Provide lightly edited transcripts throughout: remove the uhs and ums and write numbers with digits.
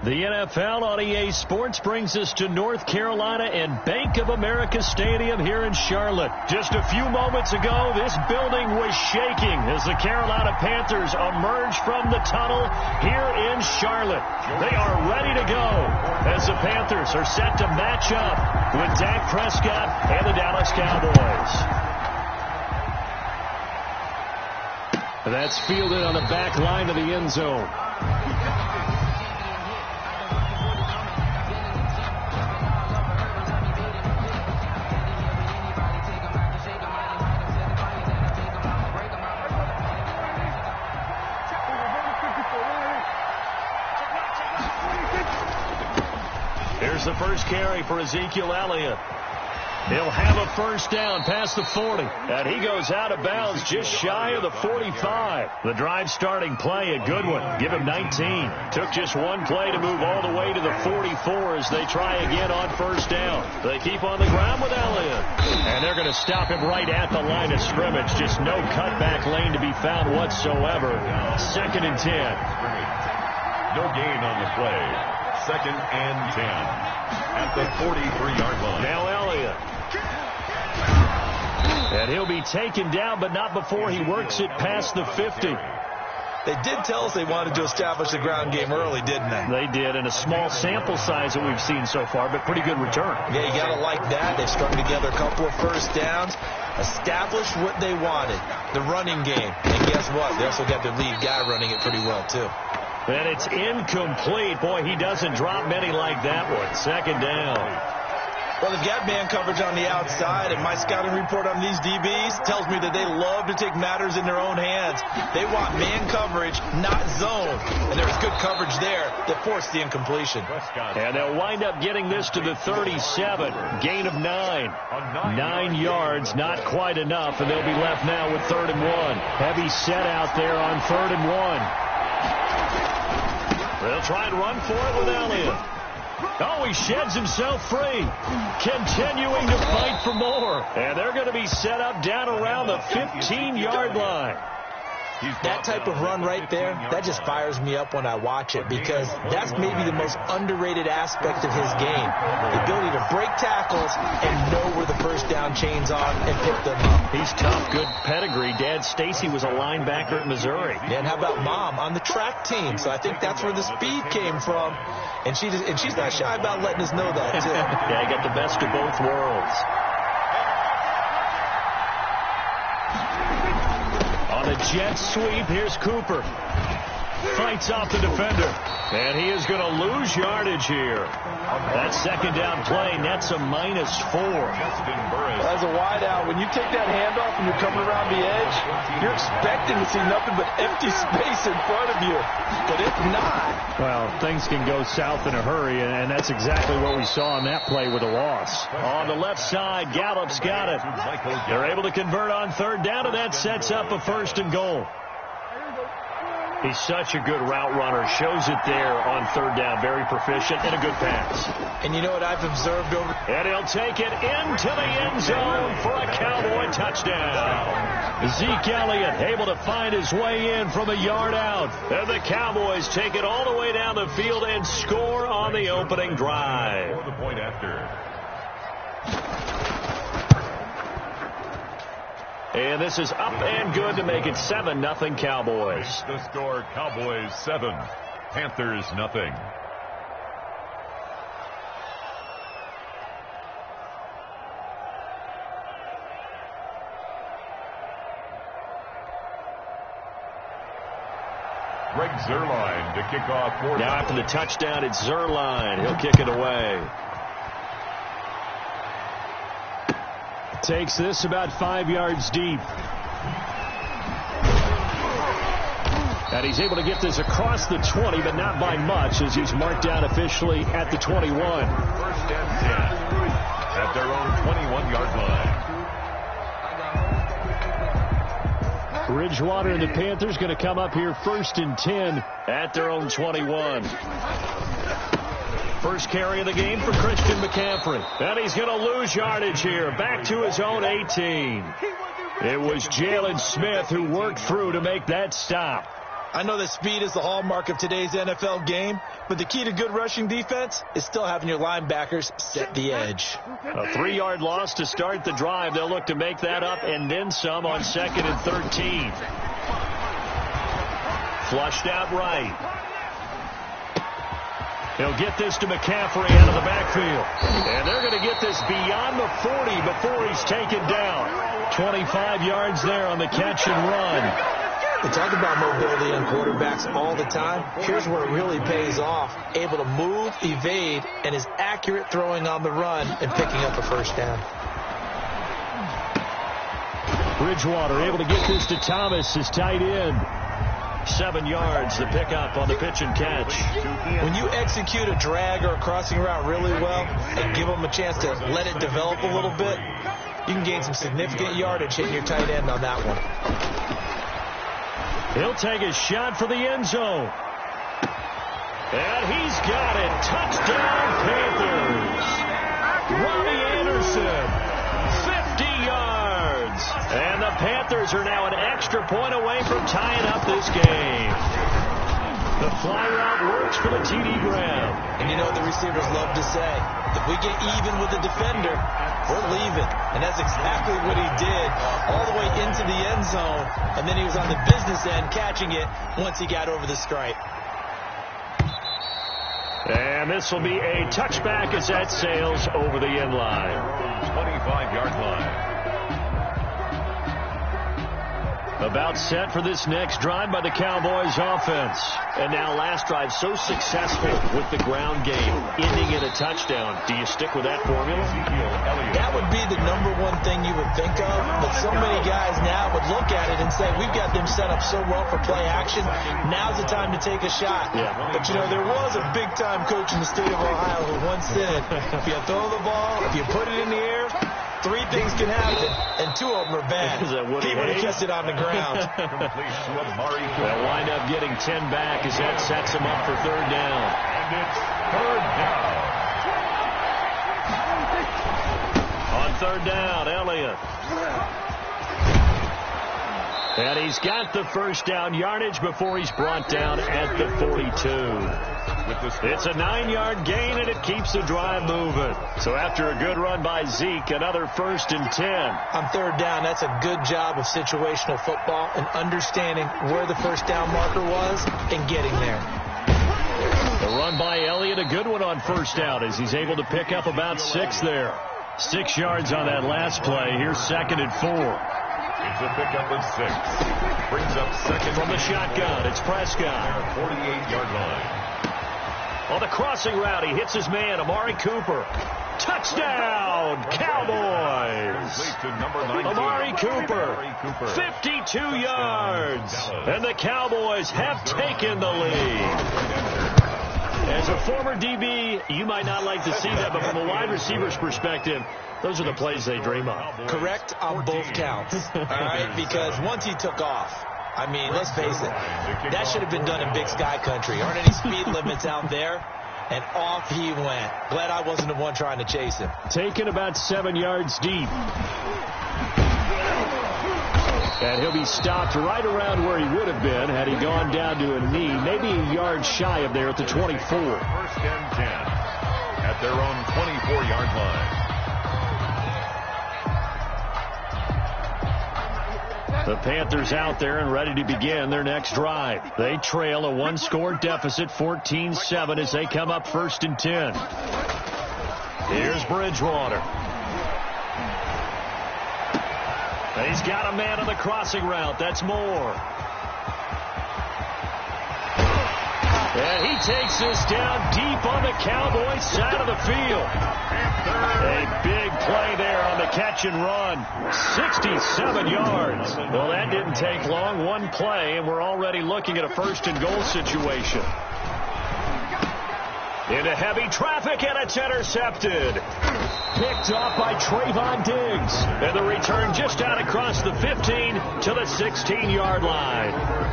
The NFL on EA Sports brings us to North Carolina and Bank of America Stadium here in Charlotte. Just a few moments ago, this building was shaking as the Carolina Panthers emerged from the tunnel here in Charlotte. They are ready to go as the Panthers are set to match up with Dak Prescott and the Dallas Cowboys. That's fielded on the back line of the end zone. Here's the first carry for Ezekiel Elliott. He'll have a first down past the 40. And he goes out of bounds just shy of the 45. The drive starting play, a good one. Give him 19. Took just one play to move all the way to the 44 as they try again on first down. They keep on the ground with Elliott. And they're going to stop him right at the line of scrimmage. Just no cutback lane to be found whatsoever. 2nd and 10. No gain on the play. 2nd and 10 at the 43-yard line. Now Elliott. And he'll be taken down, but not before he works it past the 50. They did tell us they wanted to establish the ground game early, didn't they? They did, and a small sample size that we've seen so far, but pretty good return. Yeah, you got to like that. They strung together a couple of first downs, established what they wanted, the running game. And guess what? They also got their lead guy running it pretty well, too. And it's incomplete. Boy, he doesn't drop many like that one. 2nd down. Well, they've got man coverage on the outside, and my scouting report on these DBs tells me that they love to take matters in their own hands. They want man coverage, not zone. And there's good coverage there that forced the incompletion. And they'll wind up getting this to the 37. Gain of 9. 9 yards, not quite enough, and they'll be left now with 3rd and 1. Heavy set out there on 3rd and 1. They'll try and run for it with Elliott. Oh, he sheds himself free. Continuing to fight for more. And they're going to be set up down around the 15-yard line. That type of run right there, that just fires me up when I watch it, because that's maybe the most underrated aspect of his game. The ability to break tackles and know where the first down chain's on and pick them up. He's tough, good pedigree. Dad Stacy was a linebacker at Missouri. And how about Mom on the track team? So I think that's where the speed came from. And she's not shy about letting us know that, too. Yeah, got the best of both worlds. On a jet sweep, here's Cooper. Fights off the defender. And he is going to lose yardage here. That 2nd down play nets a -4. As a wideout, when you take that handoff and you're coming around the edge, you're expecting to see nothing but empty space in front of you. But if not... Well, things can go south in a hurry, and that's exactly what we saw on that play with a loss. On the left side, Gallup's got it. They're able to convert on 3rd down, and that sets up a 1st and goal. He's such a good route runner. Shows it there on 3rd down. Very proficient and a good pass. And you know what I've observed over... And he'll take it into the end zone for a Cowboy touchdown. Zeke Elliott able to find his way in from a yard out. And the Cowboys take it all the way down the field and score on the opening drive. For the point after. And this is up and good to make it 7-0 Cowboys. The score, Cowboys 7, Panthers 0. Greg Zuerlein to kick off. Now after the touchdown, it's Zuerlein. He'll kick it away. Takes this about 5 yards deep. And he's able to get this across the 20, but not by much, as he's marked down officially at the 21. 1st and 10 at their own 21-yard line. Bridgewater and the Panthers going to come up here 1st and 10 at their own 21. First carry of the game for Christian McCaffrey. And he's going to lose yardage here. Back to his own 18. It was Jalen Smith who worked through to make that stop. I know that speed is the hallmark of today's NFL game, but the key to good rushing defense is still having your linebackers set the edge. A 3-yard loss to start the drive. They'll look to make that up and then some on 2nd and 13. Flushed out right. He'll get this to McCaffrey out of the backfield. And they're going to get this beyond the 40 before he's taken down. 25 yards there on the catch and run. We talk about mobility on quarterbacks all the time. Here's where it really pays off. Able to move, evade, and is accurate throwing on the run and picking up a first down. Bridgewater able to get this to Thomas, his tight end. 7 yards, the pickup on the pitch and catch. When you execute a drag or a crossing route really well and give them a chance to let it develop a little bit, you can gain some significant yardage hitting your tight end on that one. He'll take a shot for the end zone. And he's got it. Touchdown, Panthers. Robbie Anderson, 50 yards. And the Panthers are now an extra point away from tying up this game. The fly route works for the TD grab. And you know what the receivers love to say? If we get even with the defender, we're leaving. And that's exactly what he did all the way into the end zone. And then he was on the business end catching it once he got over the stripe. And this will be a touchback as that sails over the end line. 25-yard line. About set for this next drive by the Cowboys offense. And now last drive so successful with the ground game, ending in a touchdown. Do you stick with that formula? That would be the number one thing you would think of. But so many guys now would look at it and say, we've got them set up so well for play action. Now's the time to take a shot. Yeah. But, you know, there was a big-time coach in the state of Ohio who once said, if you throw the ball, if you put it in the air, 3 things can happen, and 2 of them are bad. He would have kissed it on the ground. They'll wind up getting 10 back as that sets him up for 3rd down. And it's 3rd down. On 3rd down, Elliott. And he's got the first down yardage before he's brought down at the 42. It's a 9-yard gain, and it keeps the drive moving. So after a good run by Zeke, another 1st and 10. On 3rd down, that's a good job of situational football and understanding where the first down marker was and getting there. The run by Elliott, a good one on 1st down as he's able to pick up about 6 there. 6 yards on that last play. Here's 2nd and 4. It's a pickup of 6. Brings up 2nd. From the shotgun, it's Prescott. 48-yard line. On the crossing route, he hits his man, Amari Cooper. Touchdown, Cowboys! Amari Cooper, 52 yards. And the Cowboys have taken the lead. As a former DB, you might not like to see that, but from a wide receiver's perspective, those are the plays they dream of. Correct on both counts, all right? Because once he took off, I mean, let's face it, that should have been done in Big Sky country. Aren't any speed limits out there? And off he went. Glad I wasn't the one trying to chase him. Taken about 7 yards deep. And he'll be stopped right around where he would have been had he gone down to a knee, maybe a yard shy of there at the 24. 1st and 10 at their own 24-yard line. The Panthers out there and ready to begin their next drive. They trail a 1-score deficit, 14-7, as they come up 1st and 10. Here's Bridgewater. He's got a man on the crossing route. That's Moore. And he takes this down deep on the Cowboys side of the field. A big play there on the catch and run. 67 yards. Well, that didn't take long. One play, and we're already looking at a 1st and goal situation. Into heavy traffic, and it's intercepted. Picked off by Trayvon Diggs. And the return just out across the 15 to the 16-yard line.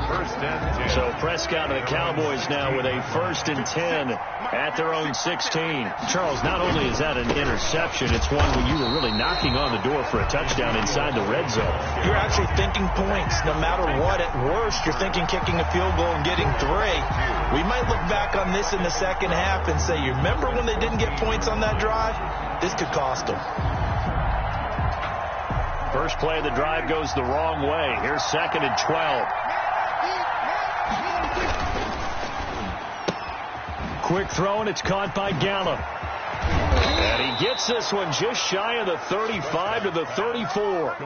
First and 10. So Prescott and the Cowboys now with a 1st and 10 at their own 16. Charles, not only is that an interception, it's one where you were really knocking on the door for a touchdown inside the red zone. You're actually thinking points. No matter what, at worst, you're thinking kicking a field goal and getting 3. We might look back on this in the second half and say, you remember when they didn't get points on that drive? This could cost them. First play of the drive goes the wrong way. Here's 2nd and 12. Quick throw, and it's caught by Gallup. And he gets this one just shy of the 35 to the 34.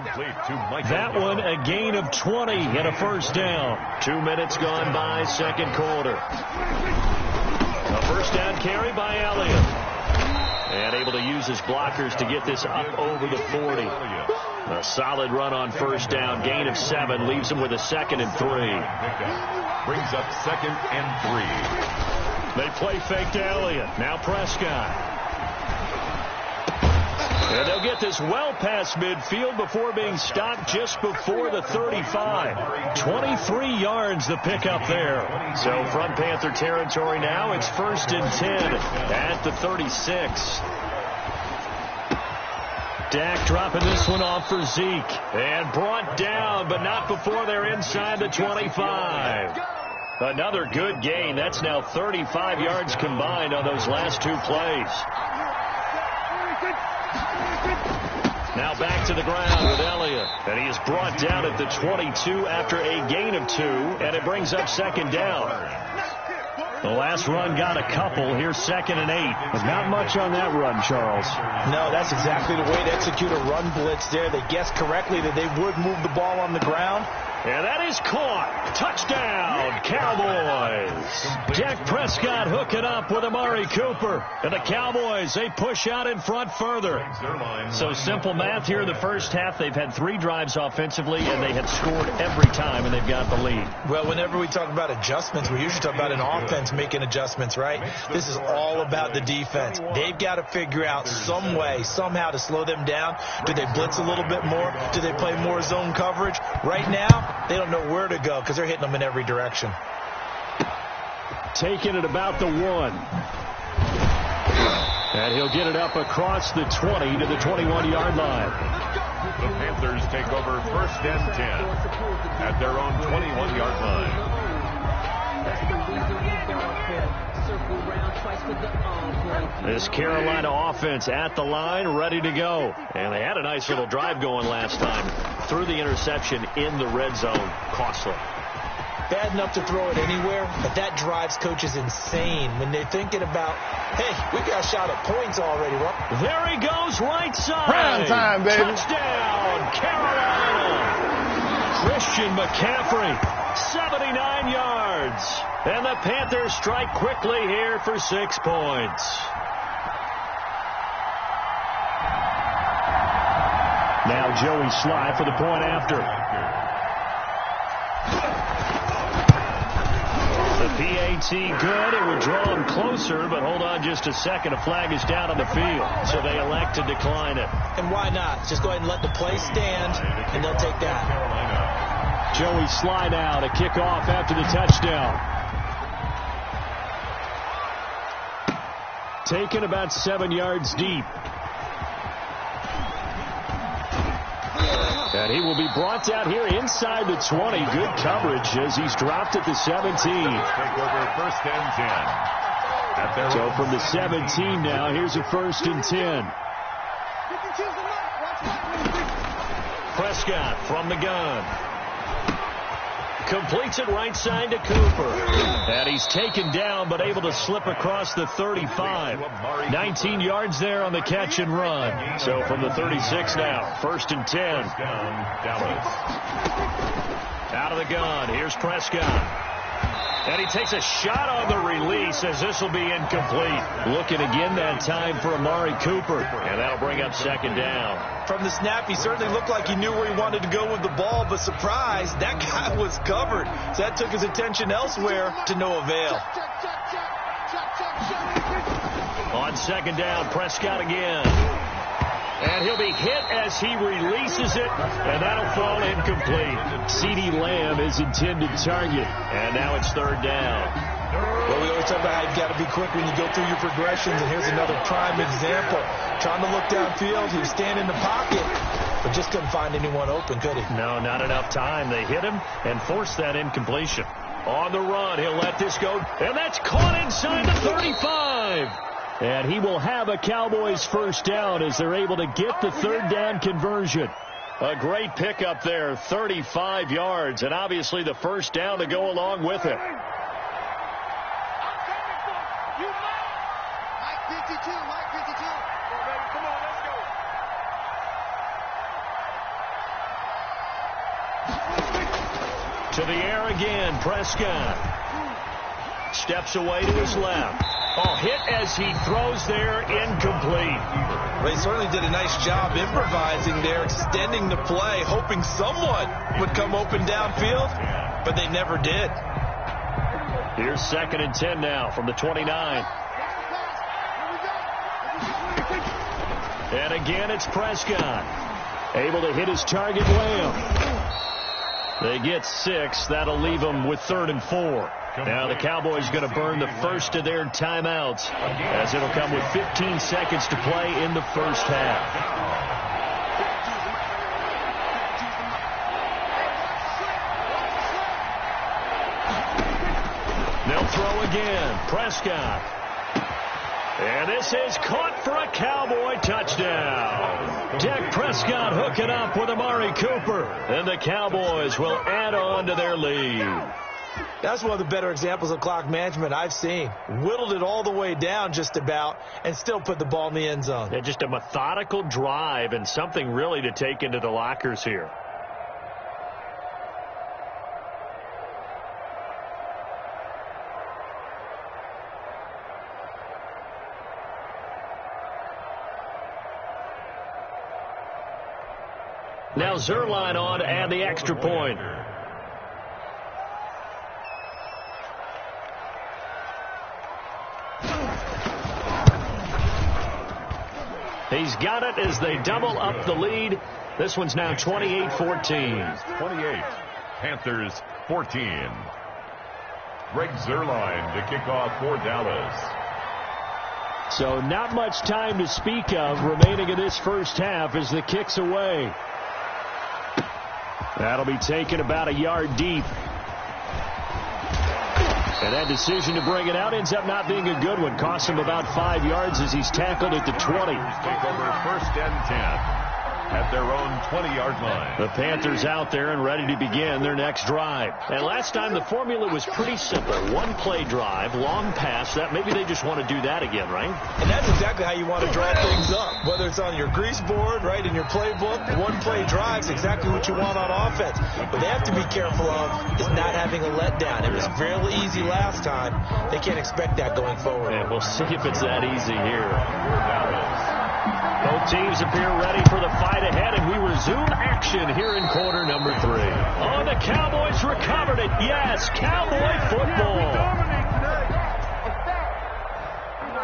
That one a gain of 20 and a 1st down. 2 minutes gone by, 2nd quarter. A 1st down carry by Elliott. And able to use his blockers to get this up over the 40. A solid run on 1st down. Gain of 7 leaves him with a 2nd and 3. Brings up 2nd and 3. They play fake to Elliott. Now Prescott. And they'll get this well past midfield before being stopped just before the 35. 23 yards the pickup there. So from Panther territory now, it's 1st and 10 at the 36. Dak dropping this one off for Zeke. And brought down, but not before they're inside the 25. Another good gain. That's now 35 yards combined on those last 2 plays. Now back to the ground with Elliott. And he is brought down at the 22 after a gain of 2. And it brings up 2nd down. The last run got a couple. Here's 2nd and 8. There's not much on that run, Charles. No, that's exactly the way to execute a run blitz there. They guessed correctly that they would move the ball on the ground. And that is caught. Touchdown, Cowboys. Dak Prescott hooking up with Amari Cooper. And the Cowboys, they push out in front further. So simple math here in the first half. They've had 3 drives offensively, and they have scored every time, and they've got the lead. Well, whenever we talk about adjustments, we usually talk about an offense making adjustments, right? This is all about the defense. They've got to figure out some way, somehow to slow them down. Do they blitz a little bit more? Do they play more zone coverage? Right now, they don't know where to go because they're hitting them in every direction. Taking it about the 1. And he'll get it up across the 20 to the 21-yard line. The Panthers take over 1st and 10 at their own 21-yard line. This Carolina offense at the line, ready to go. And they had a nice little drive going last time. Threw the interception in the red zone. Costly. Bad enough to throw it anywhere, but that drives coaches insane when they're thinking about, hey, we got a shot at points already. There he goes, right side. Prime time, baby. Touchdown, Carolina. Christian McCaffrey, 79 yards. And the Panthers strike quickly here for 6 points. Now Joey Sly for the point after. The PAT good. It would draw him closer, but hold on just a second. A flag is down on the field, so they elect to decline it. And why not? Just go ahead and let the play stand, and they'll take that. Joey Sly now to kick off after the touchdown. Taken about 7 yards deep. And he will be brought down here inside the 20. Good coverage as he's dropped at the 17. Take over 1st and 10. So from the 17 now, here's a 1st and 10. Prescott from the gun. Completes it right side to Cooper. And he's taken down, but able to slip across the 35. 19 yards there on the catch and run. So from the 36 now, 1st and 10. Out of the gun, here's Prescott. And he takes a shot on the release as this will be incomplete. Looking again that time for Amari Cooper. And that'll bring up 2nd down. From the snap, he certainly looked like he knew where he wanted to go with the ball, but surprise, that guy was covered. So that took his attention elsewhere to no avail. On 2nd down, Prescott again. And he'll be hit as he releases it, and that'll fall incomplete. CeeDee Lamb is intended target, and now it's third down. Well, we always talk about how you've got to be quick when you go through your progressions, and here's another prime example. Trying to look downfield, he was standing in the pocket, but just couldn't find anyone open, could he? No, not enough time. They hit him and forced that incompletion. On the run, he'll let this go, and that's caught inside the 35. And he will have a Cowboys first down as they're able to get the third down conversion. A great pickup there, 35 yards, and obviously the first down to go along with it. To the air again, Prescott. Steps away to his left. Oh, hit as he throws there, incomplete. Well, he certainly did a nice job improvising there, extending the play, hoping someone would come open downfield, but they never did. Here's 2nd and 10 now from the 29. And again, it's Prescott. Able to hit his target, Lamb. They get 6. That'll leave them with 3rd and 4. Now the Cowboys going to burn the first of their timeouts as it'll come with 15 seconds to play in the first half. They'll throw again. Prescott. And this is caught for a Cowboy touchdown. Dak Prescott hooking up with Amari Cooper. And the Cowboys will add on to their lead. That's one of the better examples of clock management I've seen. Whittled it all the way down just about and still put the ball in the end zone. Yeah, just a methodical drive and something really to take into the lockers here. Now Zerline on to add the extra point. He's got it as they double up the lead. This one's now 28-14. 28. Panthers 14. Greg Zerline to kick off for Dallas. So not much time to speak of remaining in this first half as the kick's away. That'll be taken about a yard deep. And that decision to bring it out ends up not being a good one. Costs him about 5 yards as he's tackled at the 20. Take over 1st and 10 at their own 20-yard line. The Panthers out there and ready to begin their next drive. And last time the formula was pretty simple. One play drive, long pass. That maybe they just want to do that again, right? And that's exactly how you want to draw things up. Whether it's on your grease board, right, in your playbook, one play drive's exactly what you want on offense. What they have to be careful of is not having a letdown. It was fairly easy last time. They can't expect that going forward. And we'll see if it's that easy here. Both teams appear ready for the fight ahead, and we resume action here in quarter number 3. Oh, the Cowboys recovered it. Yes, Cowboy football.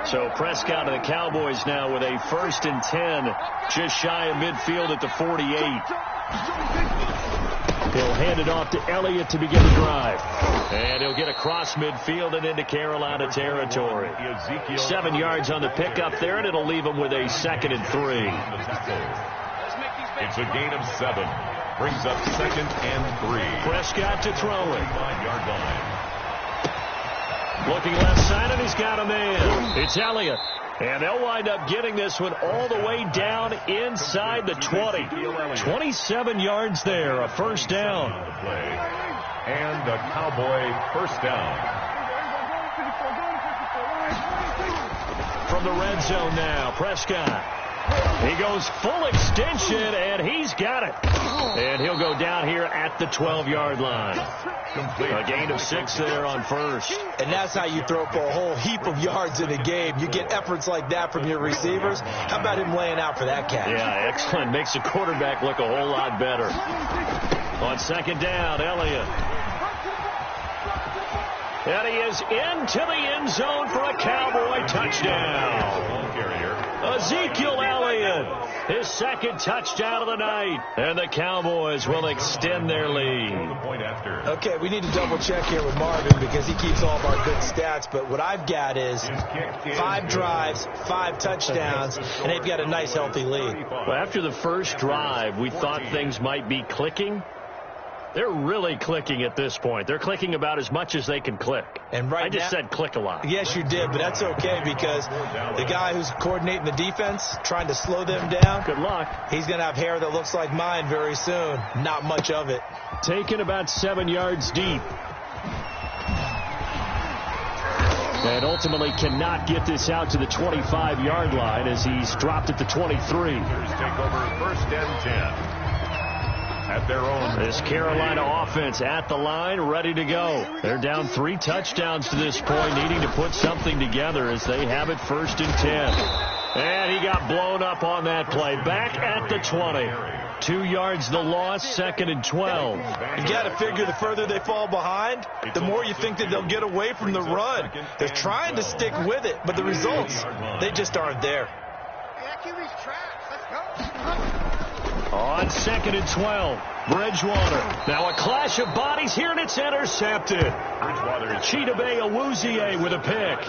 So Prescott and the Cowboys now with a 1st and 10, just shy of midfield at the 48. He'll hand it off to Elliott to begin the drive. And he'll get across midfield and into Carolina territory. 7 yards on the pickup there, and it'll leave him with a 2nd and 3. It's a gain of 7. Brings up 2nd and 3. Prescott to throw it. 9-yard line. Looking left side, and he's got a man. It's Elliott. And they'll wind up getting this one all the way down inside the 20. 27 yards there, a first down. And a Cowboy first down. From the red zone now, Prescott. He goes full extension, and he's got it. And he'll go down here at the 12-yard line. A gain of 6 there on first. And that's how you throw for a whole heap of yards in a game. You get efforts like that from your receivers. How about him laying out for that catch? Yeah, excellent. Makes the quarterback look a whole lot better. On 2nd down, Elliott. And he is into the end zone for a Cowboy touchdown. Carrier. Ezekiel Elliott, his second touchdown of the night. And the Cowboys will extend their lead. Okay, we need to double check here with Marvin because he keeps all of our good stats. But what I've got is 5 drives, 5 touchdowns, and they've got a nice, healthy lead. Well, after the first drive, we thought things might be clicking. They're really clicking at this point. They're clicking about as much as they can click. And right I just said click a lot. Yes, you did, but that's okay because the guy who's coordinating the defense, trying to slow them down, good luck. He's going to have hair that looks like mine very soon. Not much of it. Taken about 7 yards deep. And ultimately cannot get this out to the 25-yard line as he's dropped at the 23. Take over first and 10. At their own. This Carolina offense at the line, ready to go. They're down 3 touchdowns to this point, needing to put something together as they have it first and 10. And he got blown up on that play. Back at the 20. 2 yards the loss, second and 12. You got to figure the further they fall behind, the more you think that they'll get away from the run. They're trying to stick with it, but the results, they just aren't there. On second and 12, Bridgewater. Now a clash of bodies here, and it's intercepted. Chidobe Awuzie with a pick.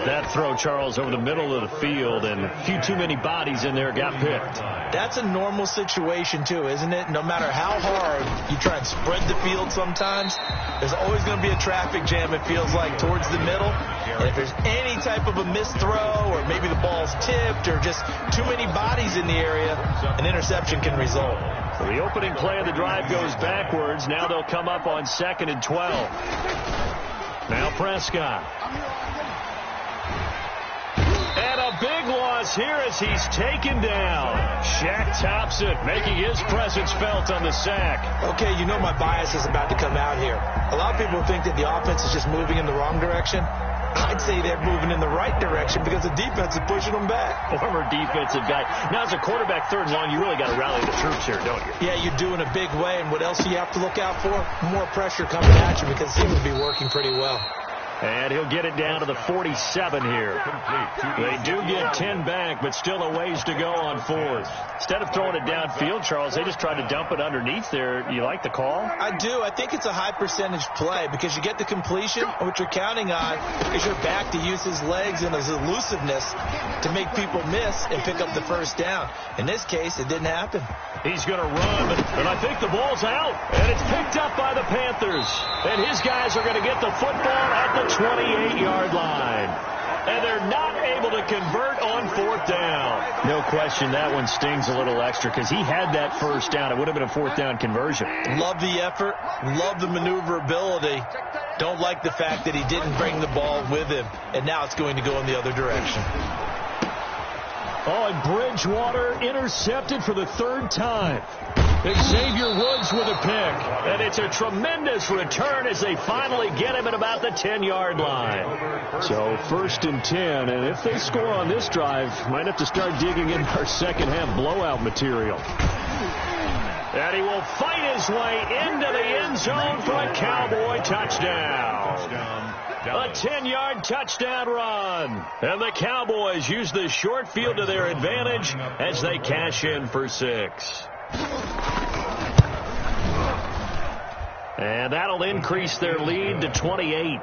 That throw, Charles, over the middle of the field, and a few too many bodies in there got picked. That's a normal situation, too, isn't it? No matter how hard you try and spread the field sometimes, there's always going to be a traffic jam, it feels like, towards the middle. And if there's any type of a missed throw, or maybe the ball's tipped, or just too many bodies in the area, an interception can result. So the opening play of the drive goes backwards. Now they'll come up on second and 12. Now Prescott. And a big loss here as he's taken down. Shaq Thompson making his presence felt on the sack. Okay, you know my bias is about to come out here. A lot of people think that the offense is just moving in the wrong direction. I'd say they're moving in the right direction because the defense is pushing them back. Former defensive guy. Now, as a quarterback, third and long, you really got to rally the troops here, don't you? Yeah, you do in a big way. And what else do you have to look out for? More pressure coming at you because it seems to be working pretty well. And he'll get it down to the 47 here. They do get 10 back, but still a ways to go on fourth. Instead of throwing it downfield, Charles, they just tried to dump it underneath there. You like the call? I do. I think it's a high percentage play because you get the completion. What you're counting on is your back to use his legs and his elusiveness to make people miss and pick up the first down. In this case, it didn't happen. He's going to run, and I think the ball's out. And it's picked up by the Panthers. And his guys are going to get the football at the 28-yard line. And they're not able to convert on fourth down. No question that one stings a little extra because he had that first down. It would have been a fourth down conversion. Love the effort. Love the maneuverability. Don't like the fact that he didn't bring the ball with him. And now it's going to go in the other direction. Oh, and Bridgewater intercepted for the third time. Xavier Woods with a pick. And it's a tremendous return as they finally get him at about the 10-yard line. So first and 10. And if they score on this drive, might have to start digging in our second half blowout material. And he will fight his way into the end zone for a Cowboy touchdown. A 10-yard touchdown run. And the Cowboys use the short field to their advantage as they cash in for 6. And that'll increase their lead to 28.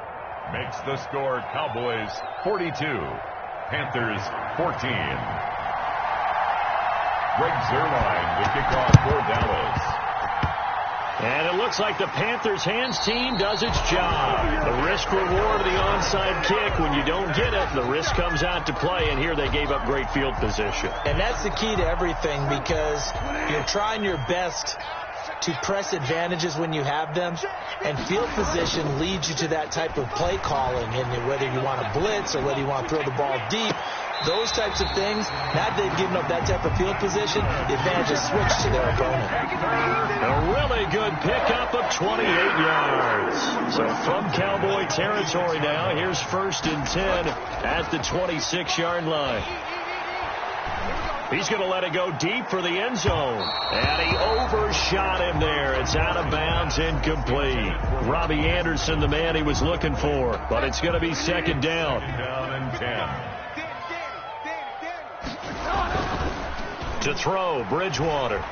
Makes the score Cowboys 42, Panthers 14. Greg Zuerlein, the kickoff for Dallas. And it looks like the Panthers hands team does its job. The risk reward of the onside kick. When you don't get it, the risk comes out to play. And here they gave up great field position. And that's the key to everything because you're trying your best to press advantages when you have them. And field position leads you to that type of play calling. And whether you want to blitz or whether you want to throw the ball deep, those types of things, now they've given up that type of field position, the advantage is switched to their opponent. A really good pickup of 28 yards. So from Cowboy territory now, here's first and 10 at the 26-yard line. He's going to let it go deep for the end zone. And he overshot him there. It's out of bounds, incomplete. Robbie Anderson, the man he was looking for. But it's going to be second down. Second down and 10. To throw, Bridgewater.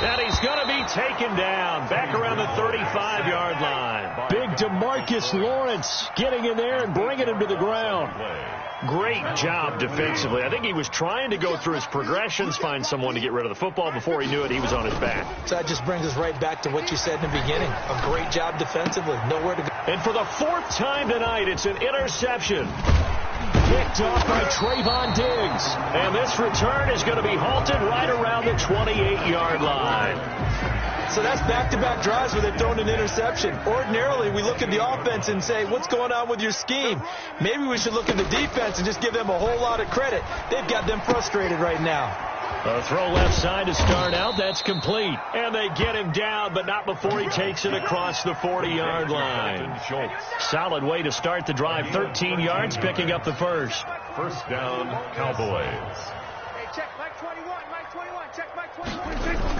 And he's going to be taken down back around the 35-yard line. Big DeMarcus Lawrence getting in there and bringing him to the ground. Great job defensively. I think he was trying to go through his progressions, find someone to get rid of the football. Before he knew it, he was on his back. So that just brings us right back to what you said in the beginning. A great job defensively. Nowhere to go. And for the 4th time tonight, it's an interception. Picked off by Trayvon Diggs. And this return is going to be halted right around the 28-yard line. So that's back-to-back drives where they've thrown an interception. Ordinarily, we look at the offense and say, what's going on with your scheme? Maybe we should look at the defense and just give them a whole lot of credit. They've got them frustrated right now. A throw left side to start out. That's complete. And they get him down, but not before he takes it across the 40-yard line. Solid way to start the drive. 13 yards, picking up the first. First down, Cowboys. Hey, check Mike 21. Mike 21. Check Mike 21.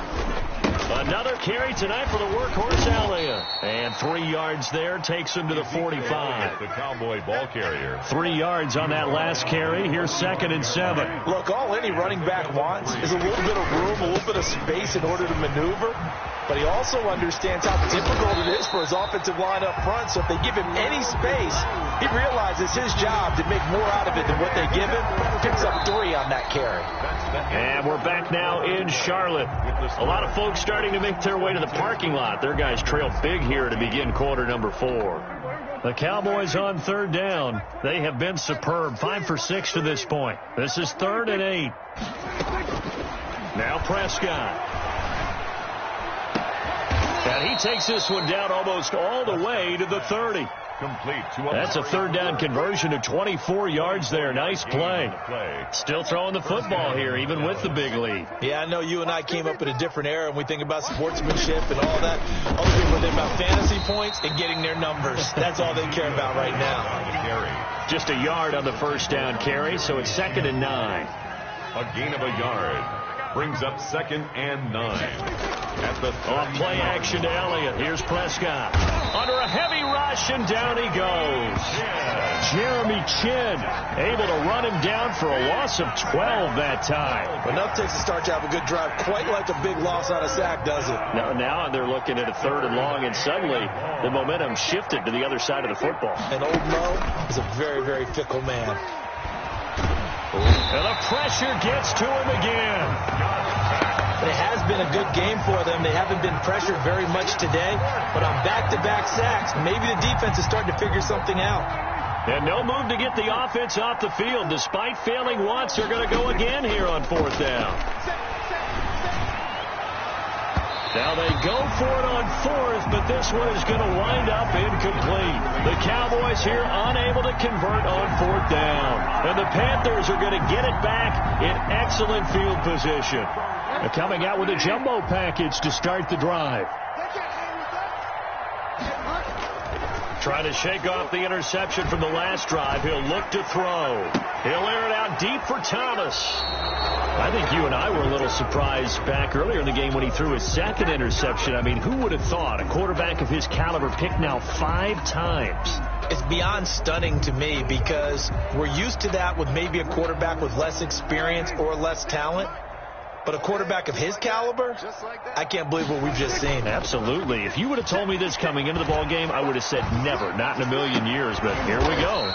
Another carry tonight for the workhorse Elliott. And 3 yards there takes him to the 45. The Cowboy ball carrier. 3 yards on that last carry. Here's 2nd and 7. Look, all any running back wants is a little bit of room, a little bit of space in order to maneuver. But he also understands how difficult it is for his offensive line up front. So if they give him any space, he realizes his job to make more out of it than what they give him. Picks up 3 on that carry. And we're back now in Charlotte. A lot of folks starting to make their way to the parking lot. Their guys trail big here to begin quarter number 4. The Cowboys on 3rd down. They have been superb. 5 for 6 to this point. This is 3rd and 8. Now Prescott. And he takes this one down almost all the way to the 30. Complete. That's a 3rd down conversion of 24 yards there. Nice play. Still throwing the football here, even with the big lead. Yeah, I know you and I came up in a different era, and we think about sportsmanship and all that. Other people think about fantasy points and getting their numbers. That's all they care about right now. Just a yard on the first down carry, so it's 2nd and 9. A gain of a yard. Brings up 2nd and 9. At the off play action to Elliott. Here's Prescott. Under a heavy rush, and down he goes. Jeremy Chin able to run him down for a loss of 12 that time. Enough takes to start to have a good drive. Quite like a big loss on a sack, does it? Now they're looking at a 3rd and long, and suddenly the momentum shifted to the other side of the football. And old Mo is a very, very fickle man. And the pressure gets to him again. It has been a good game for them. They haven't been pressured very much today, but on back-to-back sacks, maybe the defense is starting to figure something out. And no move to get the offense off the field. Despite failing once, they're going to go again here on 4th down. Now they go for it on 4th, but this one is going to wind up incomplete. The Cowboys here unable to convert on 4th down. And the Panthers are going to get it back in excellent field position. They're coming out with a jumbo package to start the drive. Trying to shake off the interception from the last drive. He'll look to throw. He'll air it out deep for Thomas. I think you and I were a little surprised back earlier in the game when he threw his 2nd interception. I mean, who would have thought a quarterback of his caliber picked now 5 times? It's beyond stunning to me because we're used to that with maybe a quarterback with less experience or less talent. But a quarterback of his caliber, I can't believe what we've just seen. Absolutely. If you would have told me this coming into the ball game, I would have said never, not in a million years. But here we go.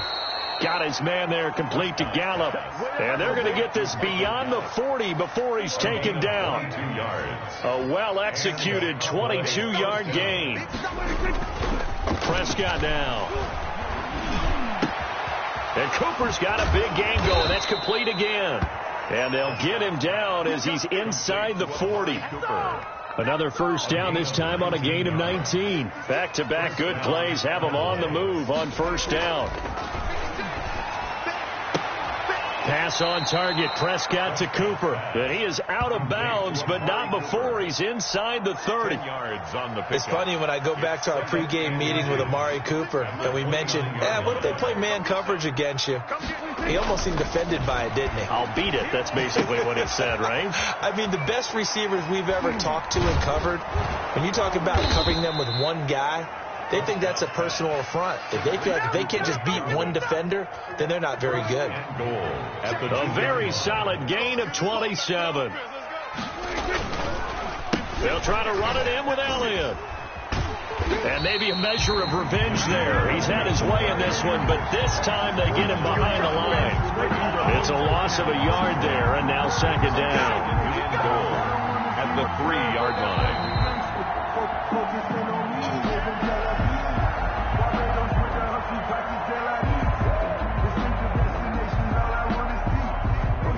Got his man there, complete to Gallup. And they're going to get this beyond the 40 before he's taken down. 2 yards. A well-executed 22-yard gain. Prescott now. And Cooper's got a big game going. That's complete again. And they'll get him down as he's inside the 40. Another first down, this time on a gain of 19. Back-to-back good plays have him on the move on 1st down. Pass on target, Prescott to Cooper. And he is out of bounds, but not before he's inside the 30. Yards on the it's funny when I go back to our pregame meeting with Amari Cooper, and we mentioned, what if they play man coverage against you? He almost seemed offended by it, didn't he? I'll beat it. That's basically what he said, right? I mean, the best receivers we've ever talked to and covered, when you talk about covering them with one guy, they think that's a personal affront. If they feel like if they can't just beat one defender, then they're not very good. A very solid gain of 27. They'll try to run it in with Elliott. And maybe a measure of revenge there. He's had his way in this one, but this time they get him behind the line. It's a loss of a yard there, and now second down. At the 3-yard line.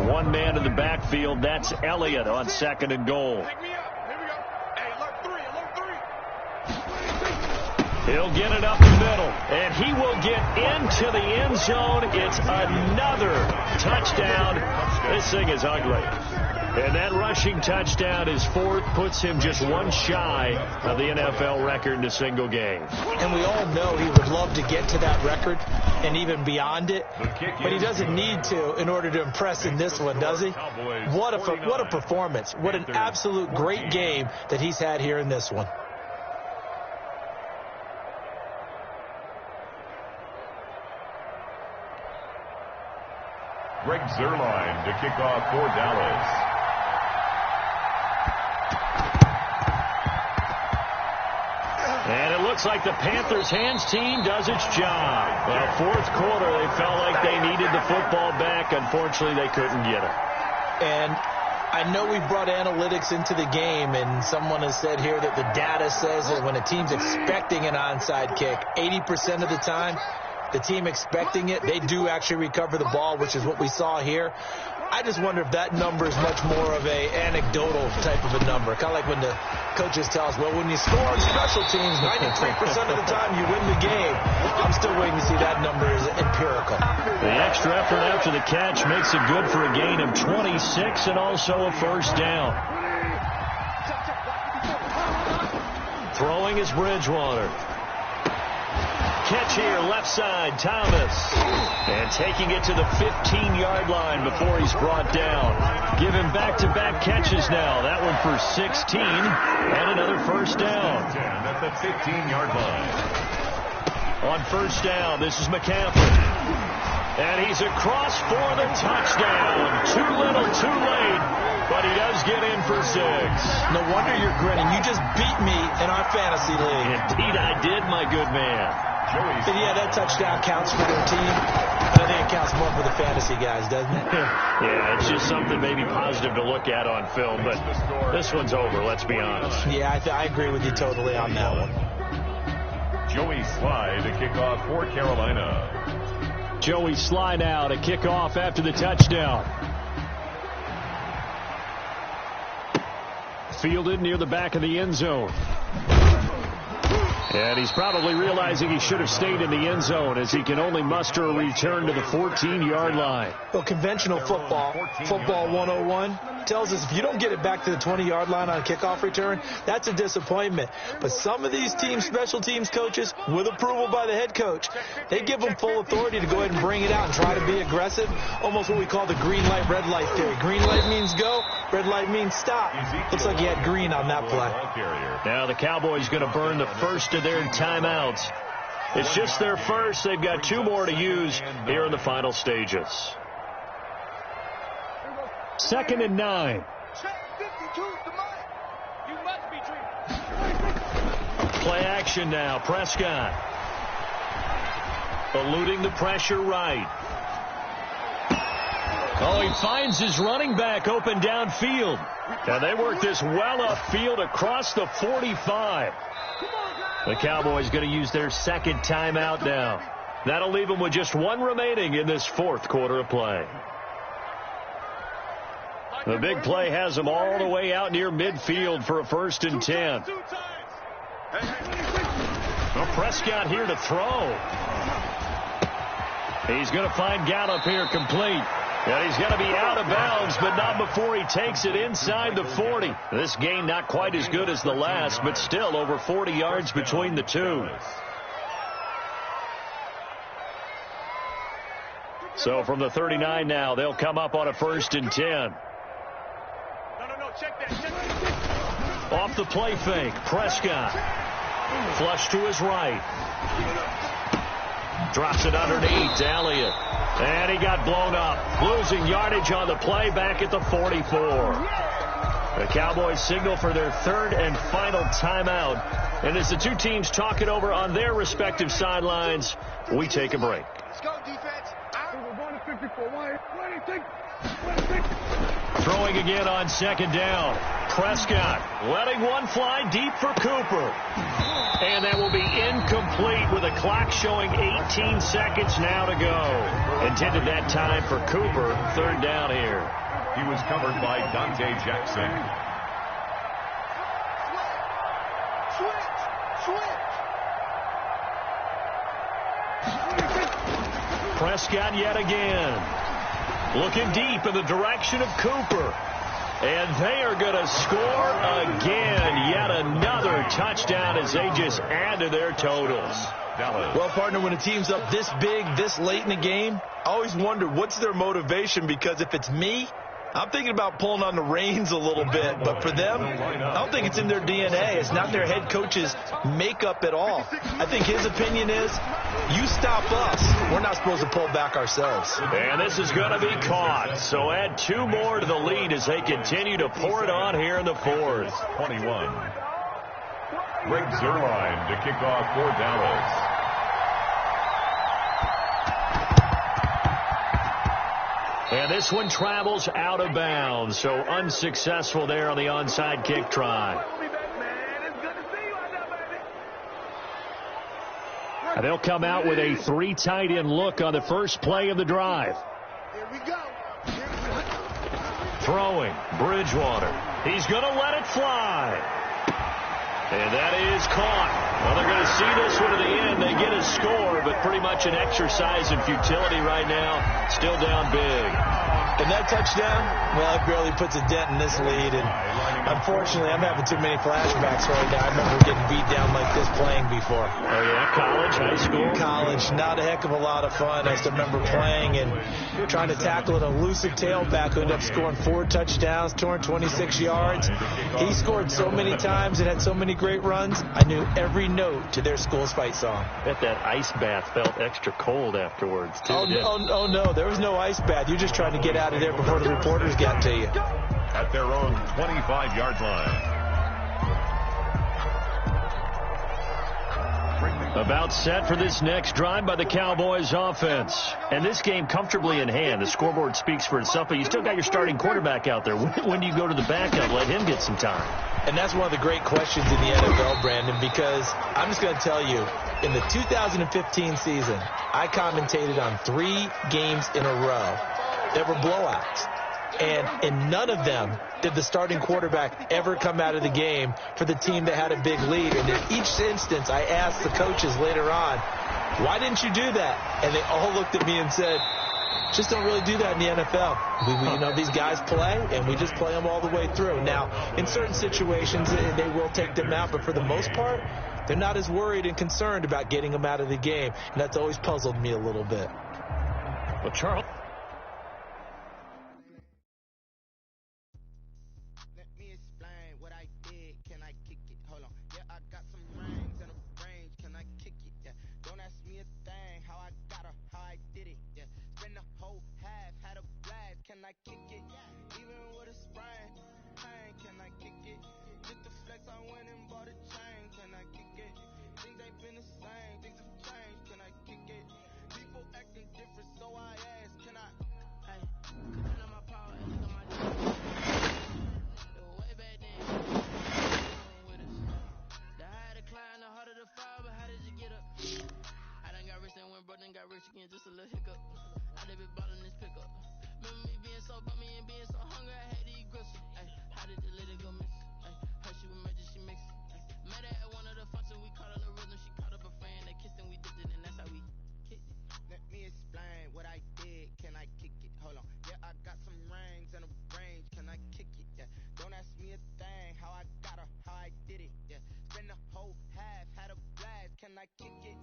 One man in the backfield. That's Elliott on second and goal. He'll get it up the middle, and he will get into the end zone. It's another touchdown. This thing is ugly. And that rushing touchdown, his fourth, puts him just one shy of the NFL record in a single game. And we all know he would love to get to that record and even beyond it, but he doesn't need to in order to impress in this one, does he? What a performance. What an absolute great game that he's had here in this one. Greg Zuerlein to kick off for Dallas. And it looks like the Panthers' hands team does its job. Well, fourth quarter, they felt like they needed the football back. Unfortunately, they couldn't get it. And I know we brought analytics into the game, and someone has said here that the data says that when a team's expecting an onside kick, 80% of the time, the team expecting it, they do actually recover the ball, which is what we saw here. I just wonder if that number is much more of a anecdotal type of a number. Kind of like when the coaches tell us, well, when you score on special teams, 93% of the time you win the game. I'm still waiting to see that number is empirical. The extra effort after the catch makes it good for a gain of 26 and also a first down. Throwing is Bridgewater. Catch here, left side, Thomas. And taking it to the 15-yard line before he's brought down. Give him back-to-back catches now. That one for 16 and another first down. At the 15-yard line. On first down, this is McCaffrey. And he's across for the touchdown. Too little, too late. But he does get in for 6. No wonder you're grinning. You just beat me in our fantasy league. Indeed I did, my good man. But yeah, that touchdown counts for their team. But I think it counts more for the fantasy guys, doesn't it? Yeah, it's just something maybe positive to look at on film. But this one's over, let's be honest. Yeah, I agree with you totally on that one. Joey Sly to kick off for Carolina. Joey Sly now to kick off after the touchdown. Fielded near the back of the end zone. And he's probably realizing he should have stayed in the end zone as he can only muster a return to the 14-yard line. Well, conventional football 101, tells us if you don't get it back to the 20-yard line on a kickoff return, that's a disappointment. But some of these teams, special teams coaches, with approval by the head coach, they give them full authority to go ahead and bring it out and try to be aggressive, almost what we call the green light, red light theory. Green light means go, red light means stop. Looks like he had green on that play. Now the Cowboys going to burn the first of their timeouts. It's just their first. They've got 2 more to use here in the final stages. 2nd and 9. Play action now. Prescott eluding the pressure right. Oh, he finds his running back open downfield. And they work this well upfield across the 45. The Cowboys going to use their second timeout now. That'll leave them with just 1 remaining in this fourth quarter of play. The big play has them all the way out near midfield for a 1st and 10. Well, Prescott here to throw. He's going to find Gallup here complete. And he's going to be out of bounds, but not before he takes it inside the 40. This gain not quite as good as the last, but still over 40 yards between the two. So from the 39 now, they'll come up on a 1st and 10. Check that. Off the play fake, Prescott. Flush to his right. Drops it underneath to Elliott. And he got blown up. Losing yardage on the play back at the 44. The Cowboys signal for their third and final timeout. And as the two teams talk it over on their respective sidelines, we take a break. Let's go, defense. We're going to 54. Throwing again on second down. Prescott letting one fly deep for Cooper. And that will be incomplete with a clock showing 18 seconds now to go. Intended that time for Cooper. Third down here. He was covered by Dante Jackson. Prescott yet again. Looking deep in the direction of Cooper. And they are going to score again. Yet another touchdown as they just add to their totals. Dallas. Well, partner, when a team's up this big, this late in the game, I always wonder what's their motivation, because if it's me, I'm thinking about pulling on the reins a little bit. But for them, I don't think it's in their DNA. It's not their head coach's makeup at all. I think his opinion is, you stop us, we're not supposed to pull back ourselves. And this is going to be caught. So add two more to the lead as they continue to pour it on here in the fourth. 21. Greg Zuerlein to kick off for Dallas. And this one travels out of bounds, so unsuccessful there on the onside kick try. And they'll come out with a three tight end look on the first play of the drive. Here we go. Throwing, Bridgewater. He's going to let it fly. And that is caught. Well, they're going to see this one to the end. They get a score, but pretty much an exercise in futility right now. Still down big. And that touchdown, well, it barely puts a dent in this lead. And unfortunately, I'm having too many flashbacks right now. I remember getting beat down like this playing before. Oh, yeah? College, high school? College, not a heck of a lot of fun. I just remember playing and trying to tackle an elusive tailback who ended up scoring 4 touchdowns, 226 yards. He scored so many times and had so many great runs, I knew every note to their school's fight song. Bet that ice bath felt extra cold afterwards, too. Oh, no, there was no ice bath. You're just trying to get out of there before the reporters got to you. At their own 25-yard line. About set for this next drive by the Cowboys offense. And this game comfortably in hand. The scoreboard speaks for itself, but you still got your starting quarterback out there. When do you go to the backup, let him get some time? And that's one of the great questions in the NFL, Brandon, because I'm just going to tell you, in the 2015 season, I commentated on 3 games in a row that were blowouts. And in none of them did the starting quarterback ever come out of the game for the team that had a big lead. And in each instance, I asked the coaches later on, why didn't you do that? And they all looked at me and said, just don't really do that in the NFL. You know, these guys play, and we just play them all the way through. Now, in certain situations, they will take them out, but for the most part, they're not as worried and concerned about getting them out of the game. And that's always puzzled me a little bit. Well, Charles. Just a little hiccup. I did be ballin' this pickup. Remember me being so bummy and being so hungry, I had to eat gristle. Ay, how did the lady go miss? Ay, her she was magic, she mixed. Met her at one of the functions, we caught her the rhythm. She caught up a friend, they kissed and we dipped it, and that's how we kicked it. Let me explain what I did. Can I kick it? Hold on. Yeah, I got some rings and a range. Can I kick it? Yeah. Don't ask me a thing. How I got her, how I did it. Yeah. Spend the whole half, had a blast. Can I kick it?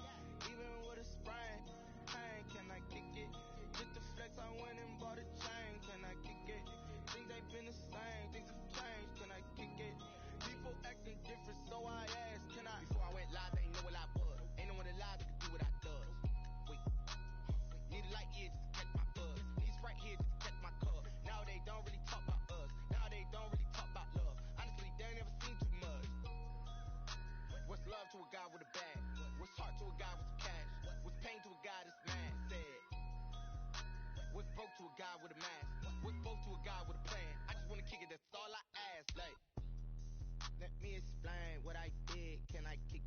Even with a sprain. Can I kick it? Just the flex, I went and bought a chain. Can I kick it? Things ain't been the same, things have changed. Can I kick it? People acting different, so I asked, can I? Before I went live. bed, can I kick